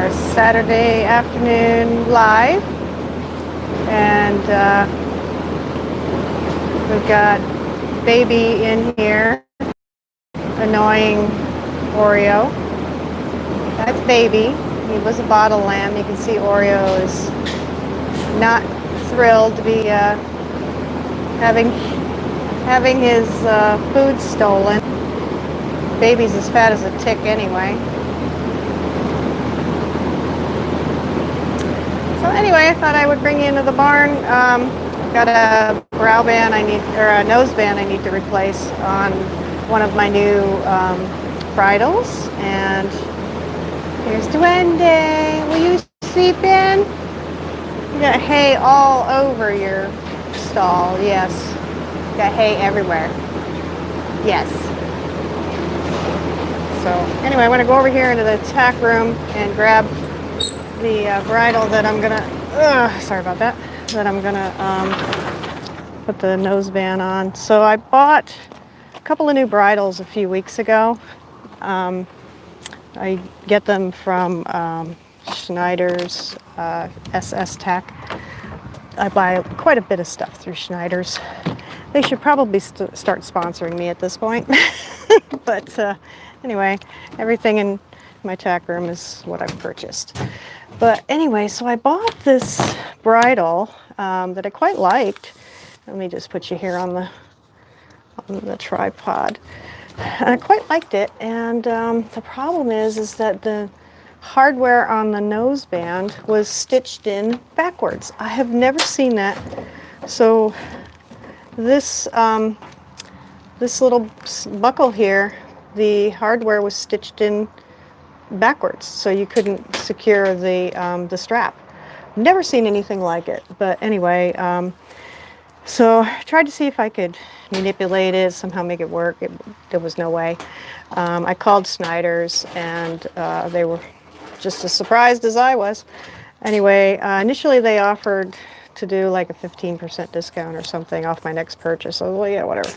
our Saturday afternoon live, and we've got baby in here, annoying Oreo. That's baby. He was a bottle lamb. You can see Oreo is not thrilled to be having his food stolen. Baby's as fat as a tick anyway. So anyway, I thought I would bring you into the barn. I've got a brow band or a nose band I need to replace on one of my new bridles. And here's Duende. Will you sleep in? You got hay all over your stall. Yes. You got hay everywhere. Yes. So anyway, I want to go over here into the tack room and grab the bridle that I'm gonna, sorry about that, put the nose band on. So I bought a couple of new bridles a few weeks ago. I get them from Schneider's SS Tack. I buy quite a bit of stuff through Schneider's. They should probably start sponsoring me at this point. But anyway, everything in my tack room is what I've purchased. But anyway, so I bought this bridle that I quite liked. Let me just put you here on the tripod. And I quite liked it, and the problem is that the hardware on the nose band was stitched in backwards. I have never seen that. So this little buckle here, the hardware was stitched in backwards, so you couldn't secure the strap. Never seen anything like it. But anyway, so I tried to see if I could manipulate it, somehow make it work. There was no way. I called Schneider's, and they were just as surprised as I was. Anyway, initially they offered to do like a 15% discount or something off my next purchase. So, well, yeah, whatever.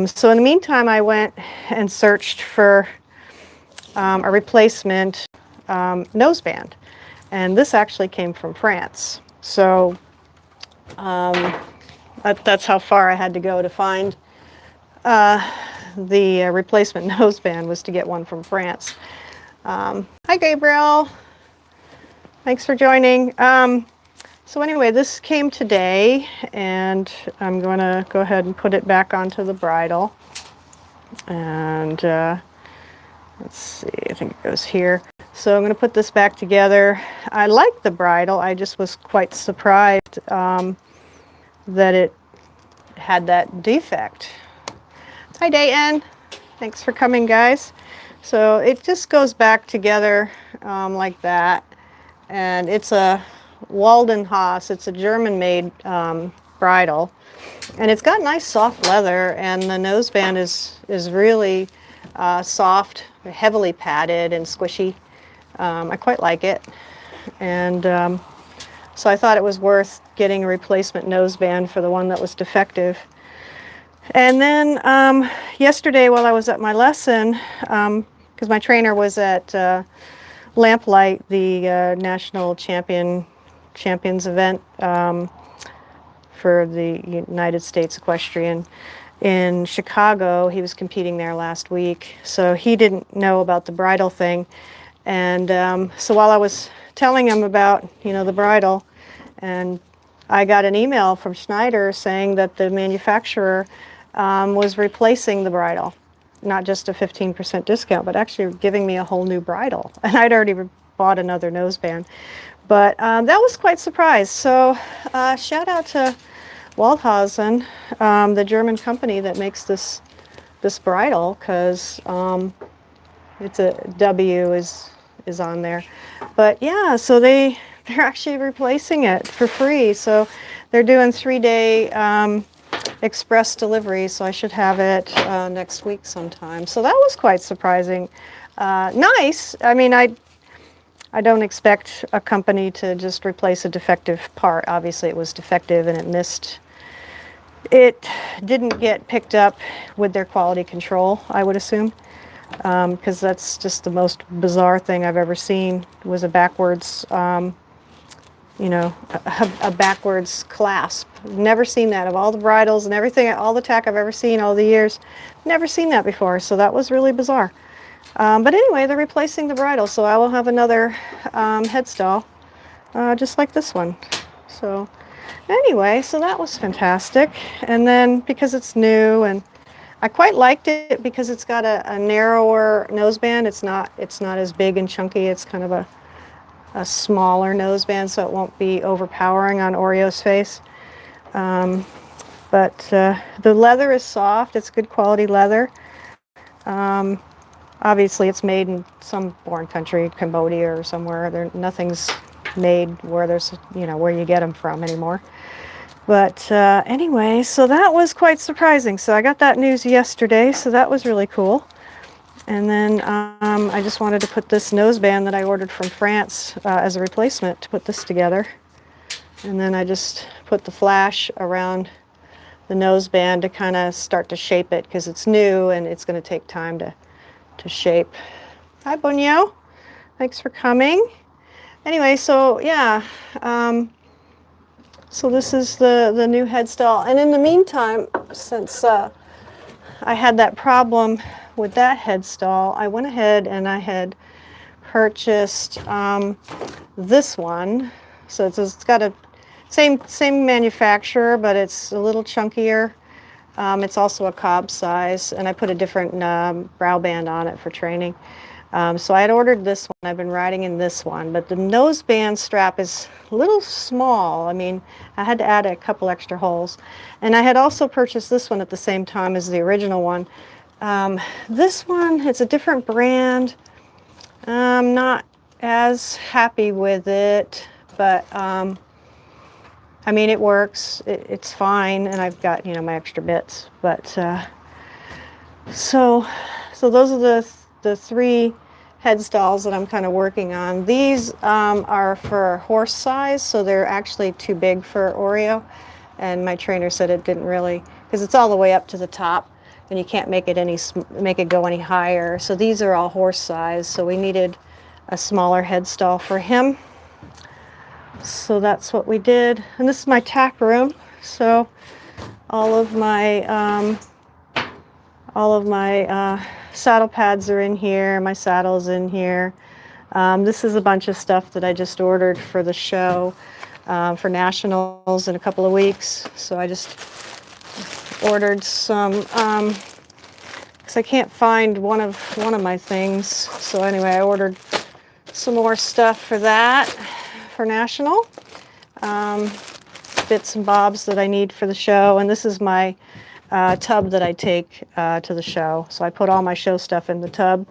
So in the meantime, I went and searched for a replacement nose band, and this actually came from France. So that's how far I had to go to find the replacement nose band, was to get one from France. Hi, Gabriel. Thanks for joining. So anyway, this came today, and I'm going to go ahead and put it back onto the bridle. And let's see, I think it goes here. So I'm going to put this back together. I like the bridle. I just was quite surprised that it had that defect. Hi, Dayton. Thanks for coming, guys. So it just goes back together like that. And it's a Waldenhaus. It's a German-made bridle. And it's got nice soft leather, and the nose band is really soft, heavily padded and squishy. I quite like it. And so I thought it was worth getting a replacement nose band for the one that was defective. And then yesterday, while I was at my lesson, because my trainer was at Lamplight, the national champions event for the United States Equestrian in Chicago. He was competing there last week, so he didn't know about the bridle thing. And so while I was telling him about, the bridle, and I got an email from Schneider saying that the manufacturer was replacing the bridle. Not just a 15% discount, but actually giving me a whole new bridle. And I'd already bought another nose band. But that was quite surprised. So shout out to Waldhausen, the German company that makes this bridle, because it's a W is on there. But yeah, so they're actually replacing it for free. So they're doing 3-day express delivery, so I should have it next week sometime. So that was quite surprising. Nice. I mean, I don't expect a company to just replace a defective part. Obviously it was defective and it missed. It didn't get picked up with their quality control, I would assume. because that's just the most bizarre thing I've ever seen, was a backwards, you know, a backwards clasp. Never seen that. Of all the bridles and everything, all the tack I've ever seen all the years, never seen that before, so that was really bizarre. But anyway, they're replacing the bridle, so I will have another headstall just like this one. So anyway, so that was fantastic. And then because it's new, and I quite liked it because it's got a narrower noseband. It's not as big and chunky. It's kind of a smaller noseband, so it won't be overpowering on Oreo's face. But the leather is soft. It's good quality leather. Obviously, it's made in some foreign country, Cambodia or somewhere. Nothing's made where there's, you know, where you get them from anymore. But anyway, so that was quite surprising. So I got that news yesterday, so that was really cool. And then I just wanted to put this noseband that I ordered from France as a replacement to put this together. And then I just put the flash around the noseband to kind of start to shape it, because it's new and it's going to take time to shape. Hi, Bonio. Thanks for coming. Anyway, so yeah, so this is the new headstall. And in the meantime, since I had that problem with that headstall, I went ahead and I had purchased this one. So it's got a same manufacturer, but it's a little chunkier. It's also a cob size, and I put a different brow band on it for training. So I had ordered this one. I've been riding in this one, but the noseband strap is a little small. I mean, I had to add a couple extra holes. And I had also purchased this one at the same time as the original one. This one, it's a different brand. I'm not as happy with it, but I mean, it works. It's fine, and I've got, you know, my extra bits. But so those are the three headstalls that I'm kind of working on. These are for horse size, so they're actually too big for Oreo. And my trainer said it didn't really, because it's all the way up to the top, and you can't make it go any higher. So these are all horse size. So we needed a smaller headstall for him. So that's what we did. And this is my tack room. So all of my saddle pads are in here. My saddle's in here. This is a bunch of stuff that I just ordered for the show, for nationals in a couple of weeks. So I just ordered some, because I can't find one of my things. So anyway, I ordered some more stuff for that, for national, bits and bobs that I need for the show. And this is my tub that I take to the show. So I put all my show stuff in the tub.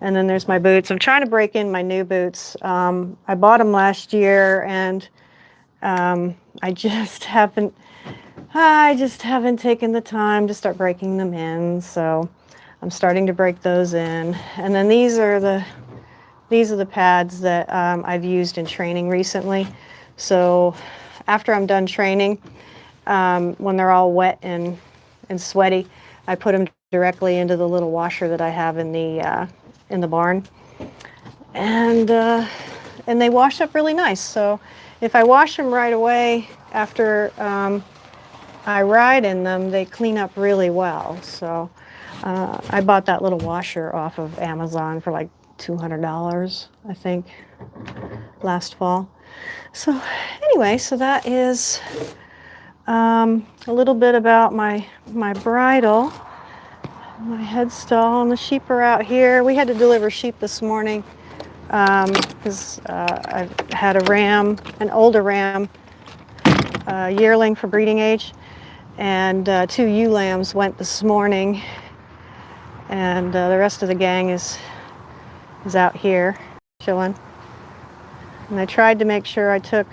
And then there's my boots. I'm trying to break in my new boots. I bought them last year, and I just haven't taken the time to start breaking them in. So I'm starting to break those in. And then these are the pads that I've used in training recently. So after I'm done training, when they're all wet and sweaty, I put them directly into the little washer that I have in the barn, and they wash up really nice. So if I wash them right away after I ride in them, they clean up really well. So I bought that little washer off of Amazon for like $200, I think, last fall. So anyway, so that is a little bit about my bridle, my headstall, and the sheep are out here. We had to deliver sheep this morning because I had a ram, an older ram, yearling for breeding age, and 2 ewe lambs went this morning, and the rest of the gang is out here chilling. And I tried to make sure I took,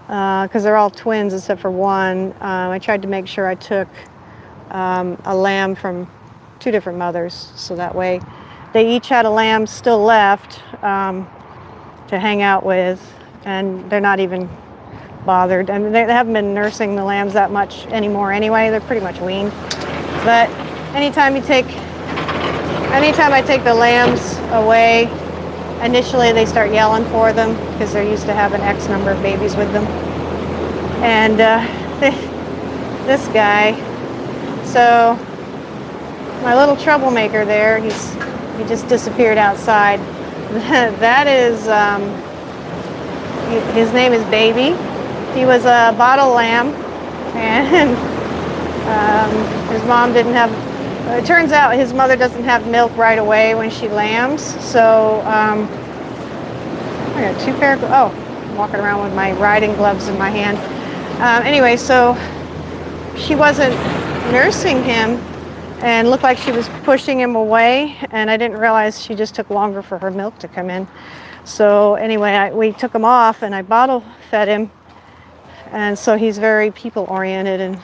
because they're all twins except for one, I tried to make sure I took a lamb from 2 different mothers, so that way they each had a lamb still left to hang out with, and they're not even bothered. I mean, they haven't been nursing the lambs that much anymore anyway. They're pretty much weaned. But anytime you take Anytime I take the lambs away, initially they start yelling for them because they're used to having X number of babies with them. And this guy, so my little troublemaker there, he just disappeared outside. That is, his name is Baby. He was a bottle lamb, and his mom didn't have, it turns out his mother doesn't have milk right away when she lambs, so I got two pair of, oh, I'm walking around with my riding gloves in my hand. Anyway, so she wasn't nursing him and looked like she was pushing him away, and I didn't realize she just took longer for her milk to come in. So anyway, we took him off and I bottle fed him, and so he's very people oriented and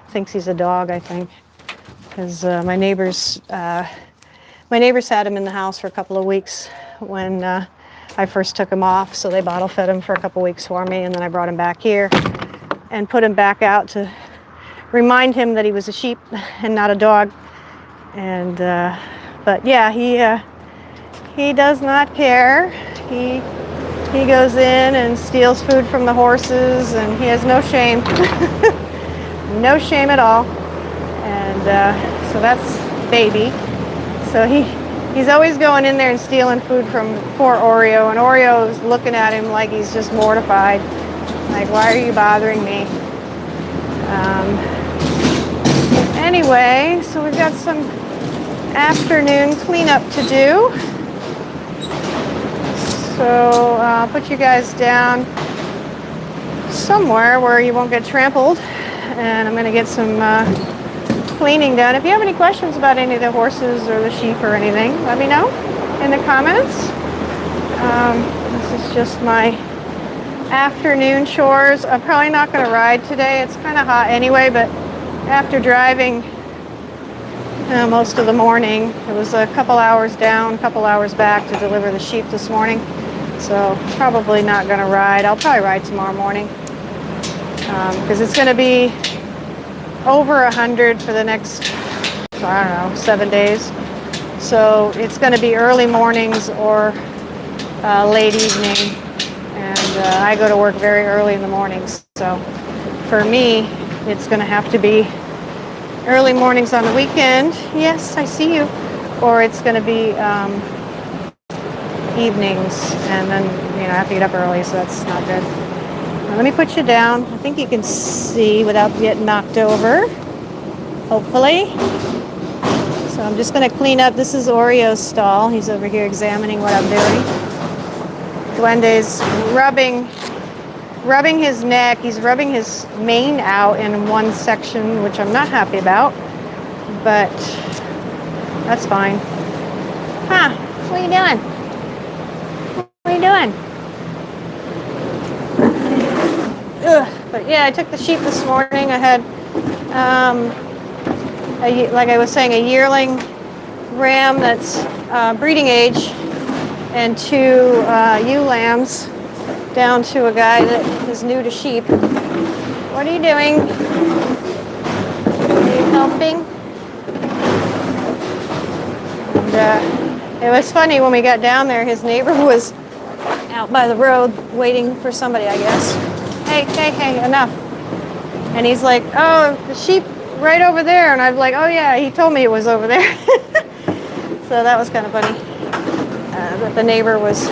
thinks he's a dog, I think, because my neighbors had him in the house for a couple of weeks when I first took him off, so they bottle fed him for a couple of weeks for me, and then I brought him back here and put him back out to remind him that he was a sheep and not a dog. And but yeah, he does not care. He goes in and steals food from the horses, and he has no shame. No shame at all. And so that's Baby. So he's always going in there and stealing food from poor Oreo, and Oreo's looking at him like he's just mortified. Like, why are you bothering me? Anyway, so we've got some afternoon cleanup to do. So I'll put you guys down somewhere where you won't get trampled, and I'm going to get some cleaning done. If you have any questions about any of the horses or the sheep or anything, let me know in the comments. This is just my afternoon chores. I'm probably not going to ride today. It's kind of hot anyway, but after driving most of the morning, it was a couple hours down, a couple hours back to deliver the sheep this morning. So probably not going to ride. I'll probably ride tomorrow morning because it's going to be over 100 for the next, I don't know, 7 days. So it's going to be early mornings or late evening. And I go to work very early in the mornings. So for me, it's going to have to be early mornings on the weekend. Yes, I see you. Or it's going to be evenings, and then I have to get up early, so that's not good. Now, let me put you down. I think you can see without getting knocked over, hopefully. So I'm just going to clean up. This is Oreo's stall. He's over here examining what I'm doing. Gwenda's rubbing his neck. He's rubbing his mane out in one section, which I'm not happy about, but that's fine. Huh, what are you doing? What are you doing? Ugh. But yeah, I took the sheep this morning. I had, like I was saying, a yearling ram that's breeding age, and two ewe lambs down to a guy that is new to sheep. What are you doing? Are you helping? And it was funny when we got down there, his neighbor was out by the road waiting for somebody, I guess. Hey, enough. And he's like, oh, the sheep right over there. And I'm like, oh yeah, he told me it was over there. So that was kind of funny. That the neighbor was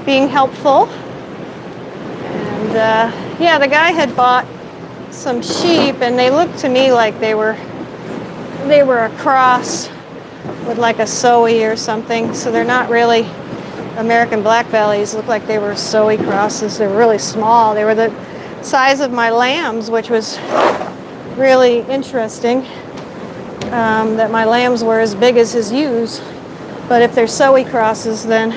being helpful. And yeah, the guy had bought some sheep, and they looked to me like they were a cross with like a Sowie or something. So they're not really American black bellies. Look like they were Sowie crosses. They're really small. They were the size of my lambs, which was really interesting. That my lambs were as big as his ewes. But if they're Sowie crosses, then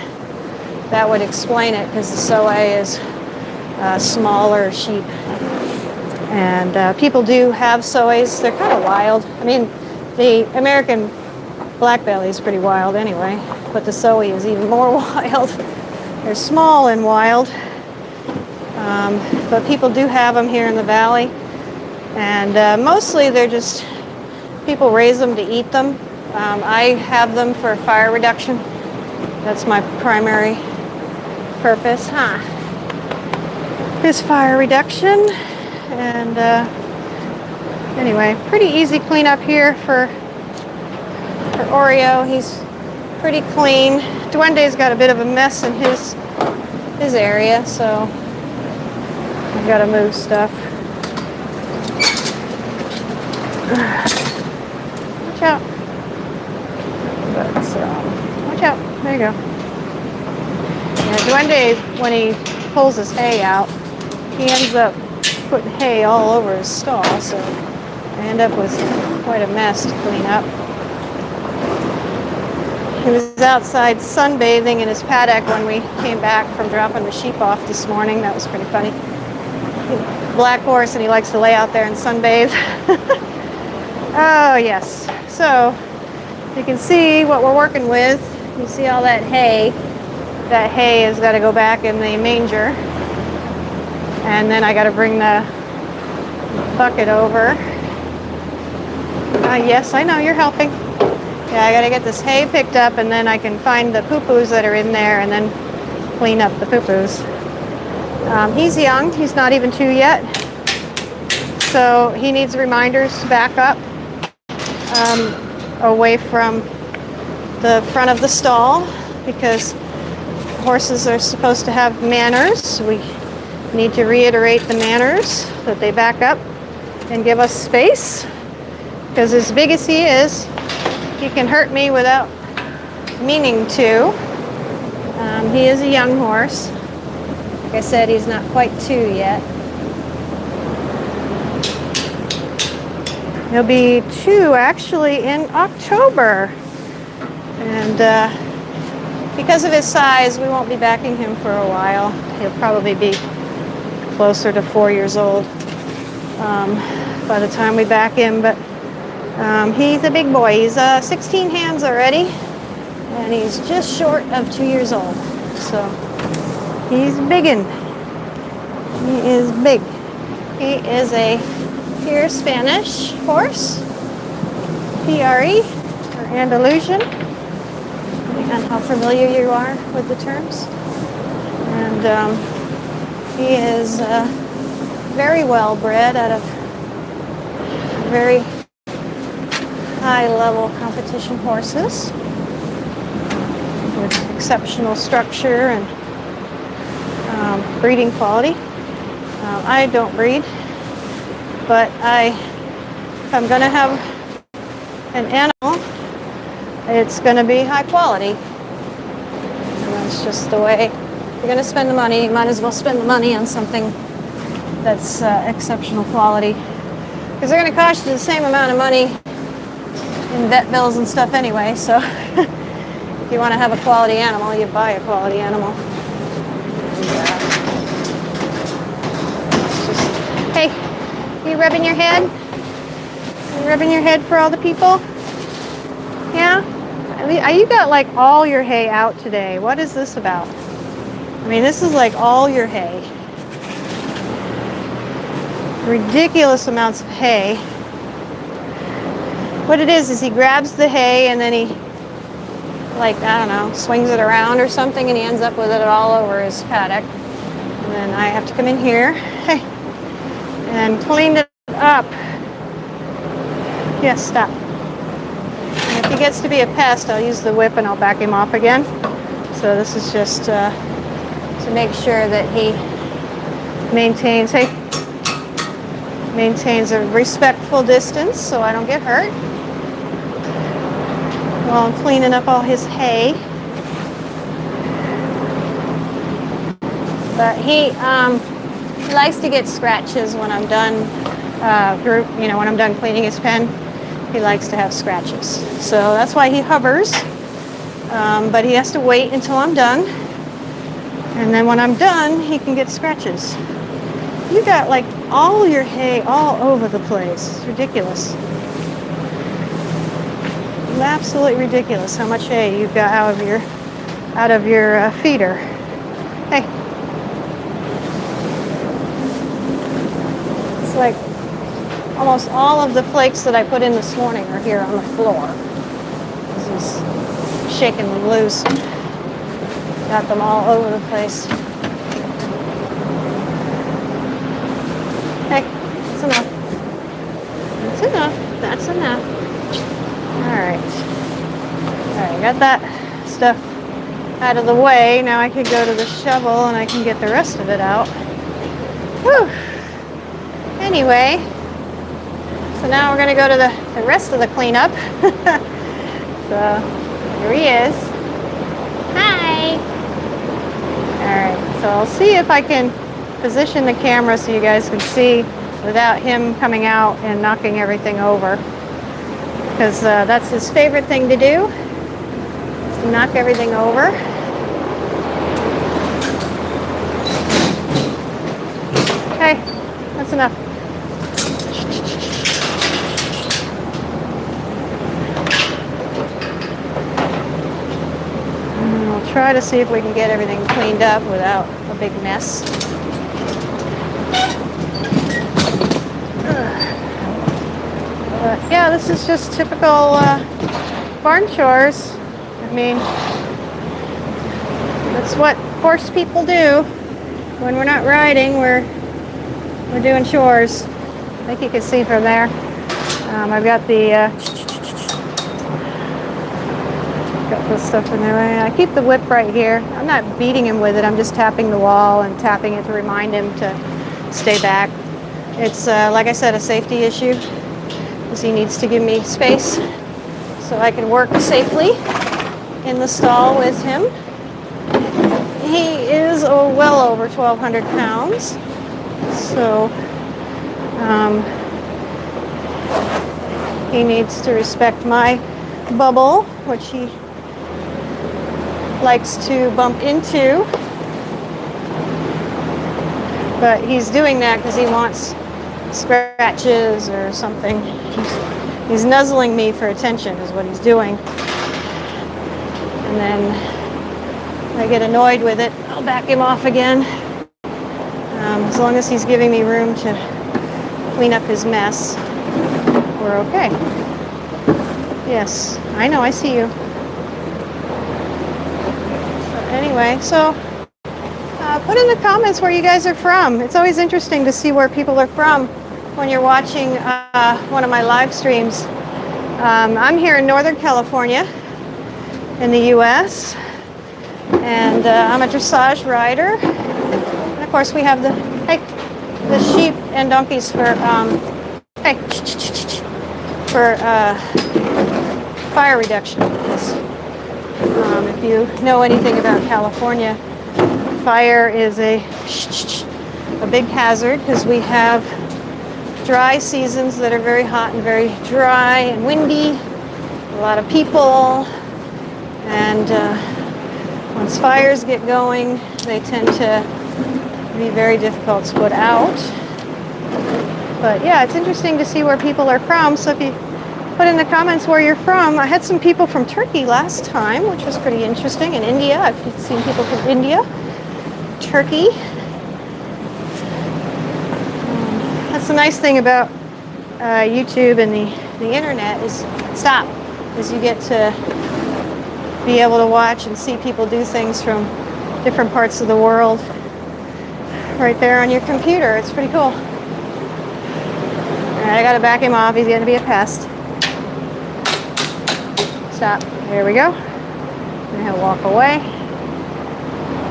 that would explain it, because the Sowie is smaller sheep. And people do have Sowies. They're kind of wild. I mean, the American black belly is pretty wild anyway, but the Sowie is even more wild. They're small and wild. But people do have them here in the valley. And mostly they're just, people raise them to eat them. I have them for fire reduction. That's my primary purpose, is fire reduction. And anyway, pretty easy cleanup here for Oreo. He's pretty clean. Duende's got a bit of a mess in his area, so I've got to move stuff. Watch out. But, watch out. There you go. Yeah, Duende, when he pulls his hay out, he ends up putting hay all over his stall, so I end up with quite a mess to clean up. He was outside sunbathing in his paddock when we came back from dropping the sheep off this morning. That was pretty funny. Black horse, and he likes to lay out there and sunbathe. Oh yes, so you can see what we're working with. You see all that hay. That hay has got to go back in the manger, and then I got to bring the bucket over. Yes, I know, you're helping. Yeah, I got to get this hay picked up, and then I can find the poo-poos that are in there and then clean up the poo-poos. He's young, he's not even 2 yet, so he needs reminders to back up away from the front of the stall, because horses are supposed to have manners. We need to reiterate the manners, that they back up and give us space, because as big as he is, he can hurt me without meaning to. He is a young horse. Like I said, he's not quite 2 yet. He'll be 2 actually in October. And because of his size, we won't be backing him for a while. He'll probably be closer to 4 years old by the time we back him. But he's a big boy. He's 16 hands already, and he's just short of 2 years old. So he's biggin'. He is big. He is a pure Spanish horse, PRE, or Andalusian, depending on how familiar you are with the terms. And he is very well bred out of very high-level competition horses with exceptional structure and breeding quality. I don't breed, but if I'm going to have an animal, it's going to be high quality. And that's just the way. If you're going to spend the money, you might as well spend the money on something that's exceptional quality, because they're going to cost you the same amount of money in vet bills and stuff anyway. So if you want to have a quality animal, you buy a quality animal. Hey, are you rubbing your head? Are you rubbing your head for all the people? Yeah? You got like all your hay out today. What is this about? I mean, this is like all your hay. Ridiculous amounts of hay. What it is he grabs the hay and then he, like, I don't know, swings it around or something, and he ends up with it all over his paddock. And then I have to come in here, hey, and clean it up. Yes, stop. And if he gets to be a pest, I'll use the whip and I'll back him off again. So this is just to make sure that he maintains a respectful distance so I don't get hurt while I'm cleaning up all his hay. But he likes to get scratches when I'm done when I'm done cleaning his pen. He likes to have scratches. So that's why he hovers. But he has to wait until I'm done. And then when I'm done, he can get scratches. You got like all your hay all over the place. It's ridiculous. Absolutely ridiculous how much hay you've got out of your feeder. Hey. It's like almost all of the flakes that I put in this morning are here on the floor. He's shaking them loose. Got them all over the place. Hey, that's enough. That's enough. That's enough. Alright. Alright, got that stuff out of the way. Now I can go to the shovel and I can get the rest of it out. Whew. Anyway, so now we're going to go to the rest of the cleanup. So, here he is. Hi! Alright, so I'll see if I can position the camera so you guys can see without him coming out and knocking everything over. Because that's his favorite thing to do, is to knock everything over. Okay, that's enough. And we'll try to see if we can get everything cleaned up without a big mess. But yeah, this is just typical barn chores. I mean, that's what horse people do. When we're not riding, we're doing chores. I think you can see from there. I've got got this stuff in there. I keep the whip right here. I'm not beating him with it. I'm just tapping the wall and tapping it to remind him to stay back. It's like I said, a safety issue, because he needs to give me space so I can work safely in the stall with him. He is well over 1,200 pounds, so he needs to respect my bubble, which he likes to bump into. But he's doing that because he wants scratches or something. He's nuzzling me for attention is what he's doing. And then I get annoyed with it, I'll back him off again. As long as he's giving me room to clean up his mess, we're okay. Yes, I know, I see you. So anyway, put in the comments where you guys are from. It's always interesting to see where people are from when you're watching one of my live streams. I'm here in Northern California in the US, and I'm a dressage rider. And of course we have the sheep and donkeys for fire reduction. If you know anything about California, fire is a big hazard because we have dry seasons that are very hot and very dry and windy, a lot of people, and once fires get going, they tend to be very difficult to put out. But yeah, it's interesting to see where people are from. So if you put in the comments where you're from. I had some people from Turkey last time, which was pretty interesting, and India. I've seen people from India, Turkey. That's the nice thing about YouTube and the internet is you get to be able to watch and see people do things from different parts of the world right there on your computer. It's pretty cool. All right, I gotta back him off. He's gonna be a pest. Stop. There we go. And he'll walk away.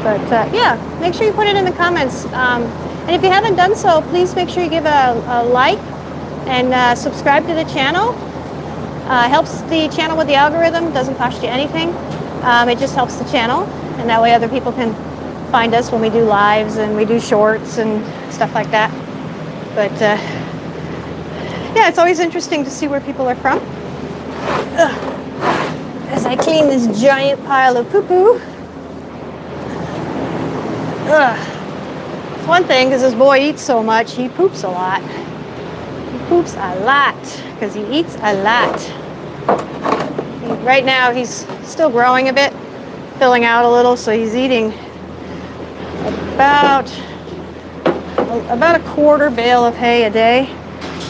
But yeah, make sure you put it in the comments. And if you haven't done so, please make sure you give a like and subscribe to the channel. Helps the channel with the algorithm. Doesn't cost you anything. It just helps the channel, and that way other people can find us when we do lives and we do shorts and stuff like that. But yeah, it's always interesting to see where people are from. As I clean this giant pile of poo-poo. It's one thing, because this boy eats so much, he poops a lot. He poops a lot, because he eats a lot. Right now, he's still growing a bit, filling out a little, so he's eating about a quarter bale of hay a day.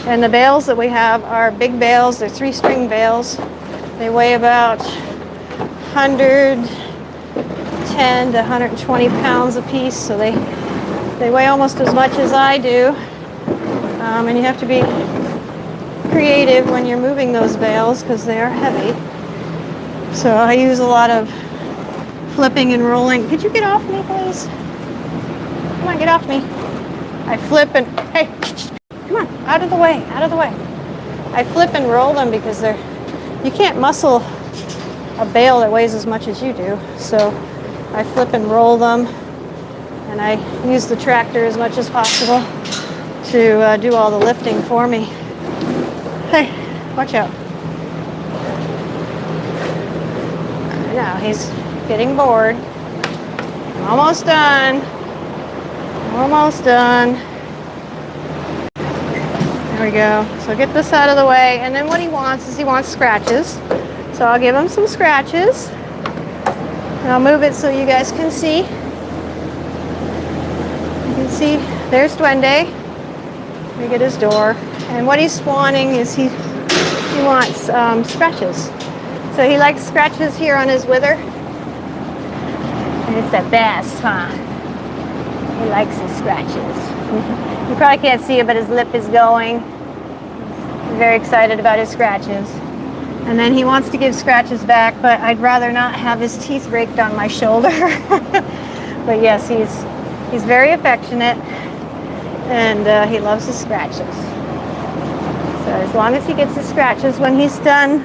And the bales that we have are big bales. They're 3-string bales. They weigh about 110 to 120 pounds a piece, so they weigh almost as much as I do. And you have to be creative when you're moving those bales because they are heavy. So I use a lot of flipping and rolling. Could you get off me, please? Come on, get off me. I flip and, hey, come on, out of the way, out of the way. I flip and roll them because you can't muscle a bale that weighs as much as you do. So I flip and roll them, and I use the tractor as much as possible to do all the lifting for me. Hey, watch out. Now he's getting bored. Almost done. Almost done. There we go. So get this out of the way. And then what he wants is he wants scratches. So I'll give him some scratches. And I'll move it so you guys can see. You can see there's Duende. Let me get his door. And what he's wanting is he wants scratches. So he likes scratches here on his wither. And it's the best, huh? He likes his scratches. You probably can't see it, but his lip is going. He's very excited about his scratches. And then he wants to give scratches back, but I'd rather not have his teeth raked on my shoulder. But yes, he's very affectionate, and he loves his scratches. So as long as he gets his scratches when he's done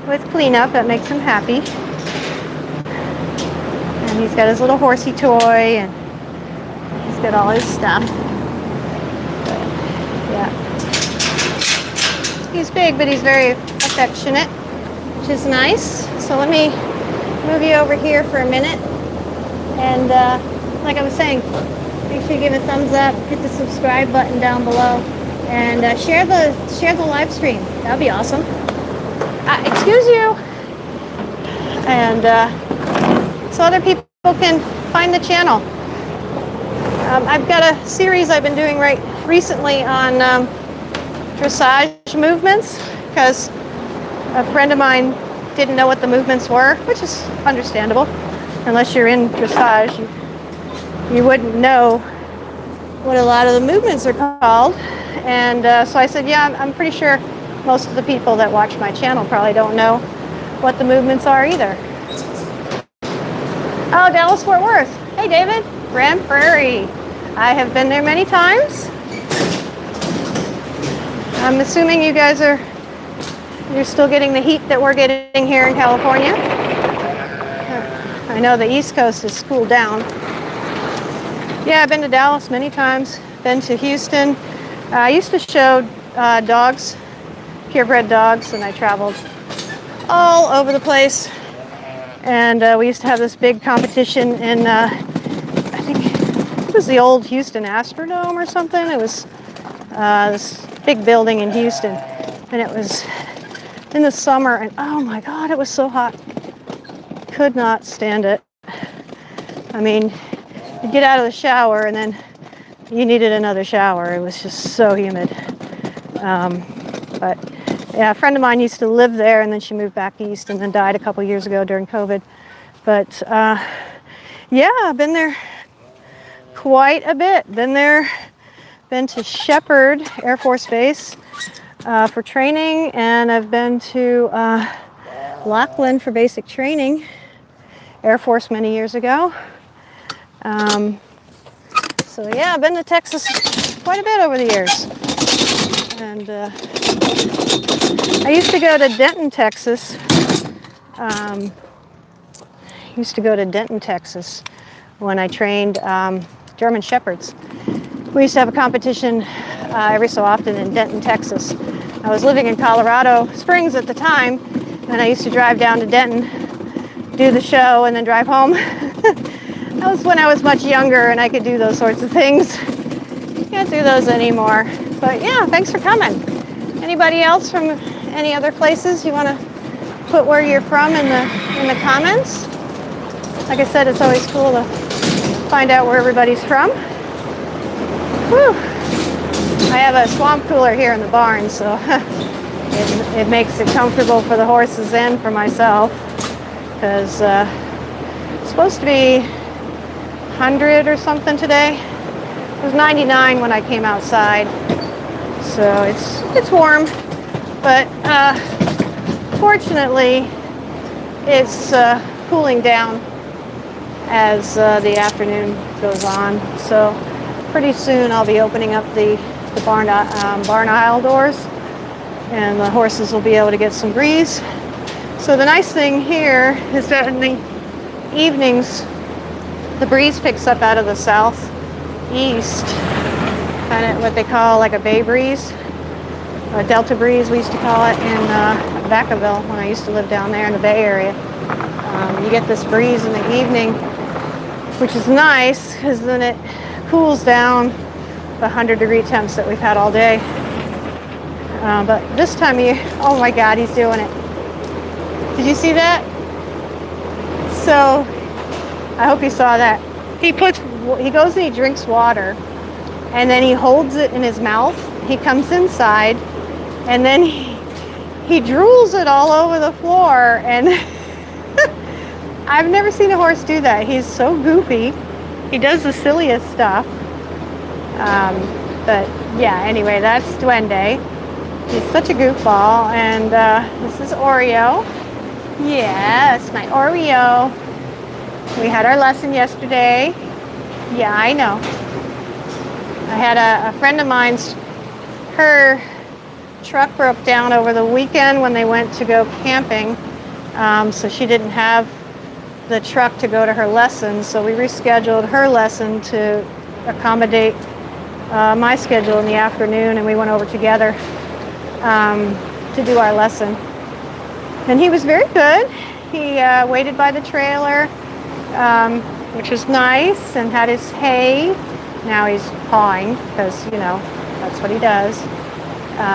with cleanup, that makes him happy. And he's got his little horsey toy, and he's got all his stuff. But, yeah. He's big, but he's very affectionate, which is nice. So let me move you over here for a minute. And like I was saying, make sure you give a thumbs up, hit the subscribe button down below, and share the live stream. That'd be awesome. Excuse you. And so other people can find the channel. I've got a series I've been doing recently on dressage movements, because a friend of mine didn't know what the movements were, which is understandable. Unless you're in dressage, you wouldn't know what a lot of the movements are called. And so I said, yeah, I'm pretty sure most of the people that watch my channel probably don't know what the movements are either. Oh, Dallas-Fort Worth. Hey, David. Grand Prairie. I have been there many times. I'm assuming you guys you're still getting the heat that we're getting here in California. I know the East Coast has cooled down. Yeah, I've been to Dallas many times. Been to Houston. I used to show dogs, purebred dogs, and I traveled all over the place. And we used to have this big competition in, I think it was the old Houston Astrodome or something. It was this big building in Houston, and it was in the summer, and oh my God, it was so hot. Could not stand it. I mean, you get out of the shower and then you needed another shower. It was just so humid. But yeah, a friend of mine used to live there, and then she moved back east and then died a couple years ago during COVID. But yeah, I've been there quite a bit. Been to Shepherd Air Force Base for training, and I've been to Lackland for basic training, Air Force, many years ago. So yeah, I've been to Texas quite a bit over the years. And I used to go to Denton, Texas. When I trained German Shepherds. We used to have a competition every so often in Denton, Texas. I was living in Colorado Springs at the time, and I used to drive down to Denton, do the show, and then drive home. That was when I was much younger and I could do those sorts of things. Can't do those anymore. But yeah, thanks for coming. Anybody else from any other places you want to put where you're from in the comments? Like I said, it's always cool to find out where everybody's from. Whew. I have a swamp cooler here in the barn, so it makes it comfortable for the horses and for myself. because it's supposed to be 100 or something today. It was 99 when I came outside, so it's warm, but fortunately it's cooling down as the afternoon goes on. So pretty soon I'll be opening up the barn aisle doors, and the horses will be able to get some breeze. So the nice thing here is that in the evenings the breeze picks up out of the southeast, kind of what they call like a bay breeze, a delta breeze we used to call it in Vacaville when I used to live down there in the Bay Area. You get this breeze in the evening, which is nice because then it cools down the 100-degree temps that we've had all day. But this time of year, oh my God, he's doing it. Did you see that? So I hope you saw that. He goes and he drinks water, and then he holds it in his mouth. He comes inside, and then he drools it all over the floor. And I've never seen a horse do that. He's so goofy. He does the silliest stuff. But yeah, anyway, that's Duende. He's such a goofball. And this is Oreo. Yes, my Oreo. We had our lesson yesterday. Yeah, I know. I had a friend of mine's, her truck broke down over the weekend when they went to go camping. So she didn't have the truck to go to her lesson. So we rescheduled her lesson to accommodate my schedule in the afternoon, and we went over together to do our lesson. And he was very good. He waited by the trailer, which was nice, and had his hay. Now he's pawing because, you know, that's what he does.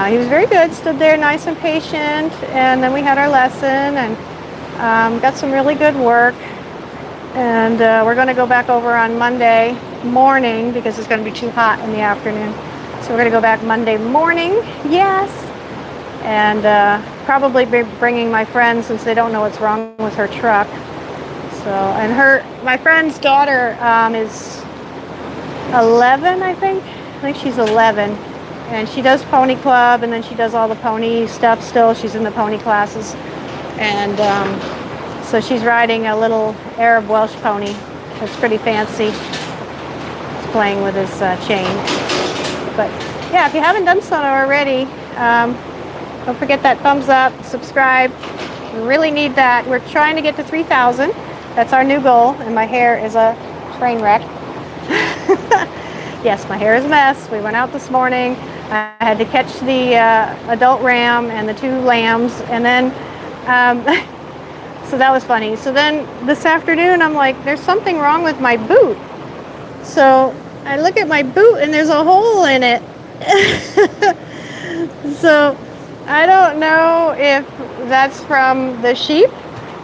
He was very good, stood there nice and patient, and then we had our lesson and got some really good work. And we're going to go back over on Monday morning because it's going to be too hot in the afternoon. So we're going to go back Monday morning, yes, and probably be bringing my friend since they don't know what's wrong with her truck. So, and my friend's daughter is 11, I think she's 11, and she does pony club, and then she does all the pony stuff still. She's in the pony classes, and so she's riding a little Arab Welsh pony that's pretty fancy. He's playing with his chain. But yeah, if you haven't done so already, don't forget that thumbs up, subscribe. We really need that. We're trying to get to 3,000. That's our new goal, and my hair is a train wreck. Yes, my hair is a mess. We went out this morning. I had to catch the adult ram and the 2 lambs, and then so that was funny. So then this afternoon I'm like, there's something wrong with my boot. So I look at my boot and there's a hole in it. So I don't know if that's from the sheep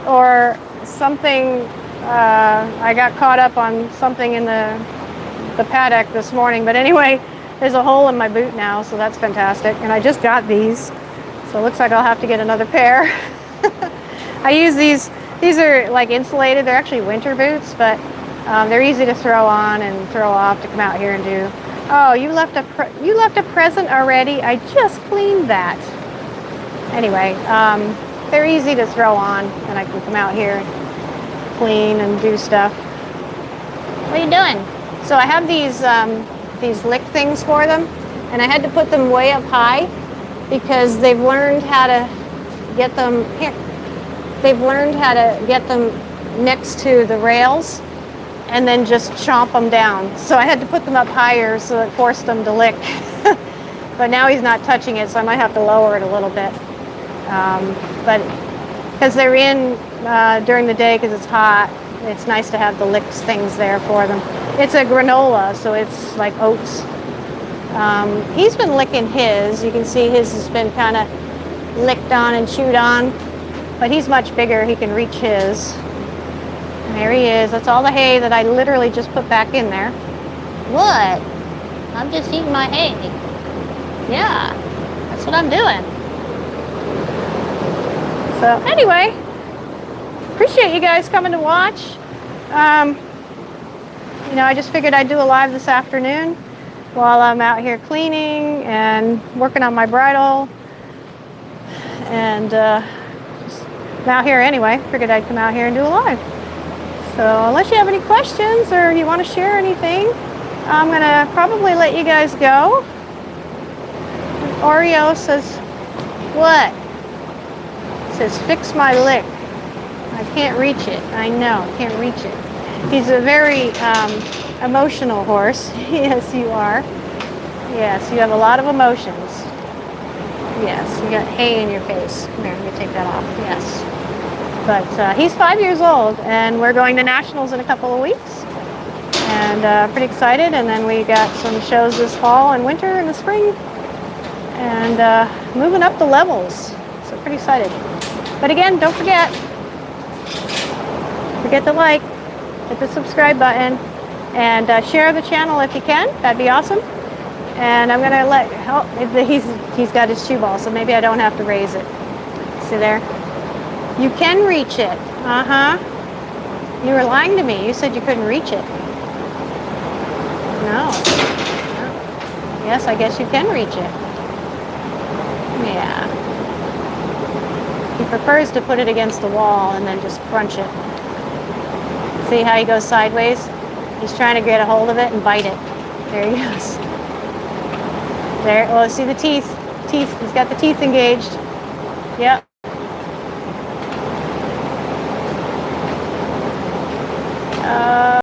or something. I got caught up on something in the paddock this morning, but anyway, there's a hole in my boot now, so that's fantastic. And I just got these, so it looks like I'll have to get another pair. I use these are like insulated. They're actually winter boots, but they're easy to throw on and throw off to come out here and do. Oh, you left a present already? I just cleaned that. Anyway, they're easy to throw on, and I can come out here and clean and do stuff. What are you doing? So I have these lick things for them, and I had to put them way up high because they've learned how to get them here. They've learned how to get them next to the rails and then just chomp them down. So I had to put them up higher so it forced them to lick. But now he's not touching it, so I might have to lower it a little bit. But because they're in during the day because it's hot, it's nice to have the licks things there for them. It's a granola, so it's like oats. He's been licking his. You can see his has been kind of licked on and chewed on. But he's much bigger. He can reach his. And there he is. That's all the hay that I literally just put back in there. What? I'm just eating my hay. Yeah, that's what I'm doing. So anyway, appreciate you guys coming to watch. You know, I just figured I'd do a live this afternoon while I'm out here cleaning and working on my bridle. And just out here anyway, figured I'd come out here and do a live. So unless you have any questions or you want to share anything, I'm going to probably let you guys go. Oreo says, what? It says, fix my lick. I can't reach it. I know, can't reach it. He's a very emotional horse. Yes, you are. Yes, you have a lot of emotions. Yes, you got hay in your face. Come here, let me take that off. Yes. But he's 5 years old, and we're going to nationals in a couple of weeks. And pretty excited. And then we got some shows this fall and winter and the spring. And moving up the levels. So pretty excited. But again, don't forget to like, hit the subscribe button, and share the channel if you can. That'd be awesome. And I'm gonna he's got his shoe ball, so maybe I don't have to raise it. See there? You can reach it. You were lying to me. You said you couldn't reach it. No. Yes, I guess you can reach it. Yeah. He prefers to put it against the wall and then just crunch it. See how he goes sideways? He's trying to get a hold of it and bite it. There he goes. There. Oh, see the teeth. He's got the teeth engaged. Yep.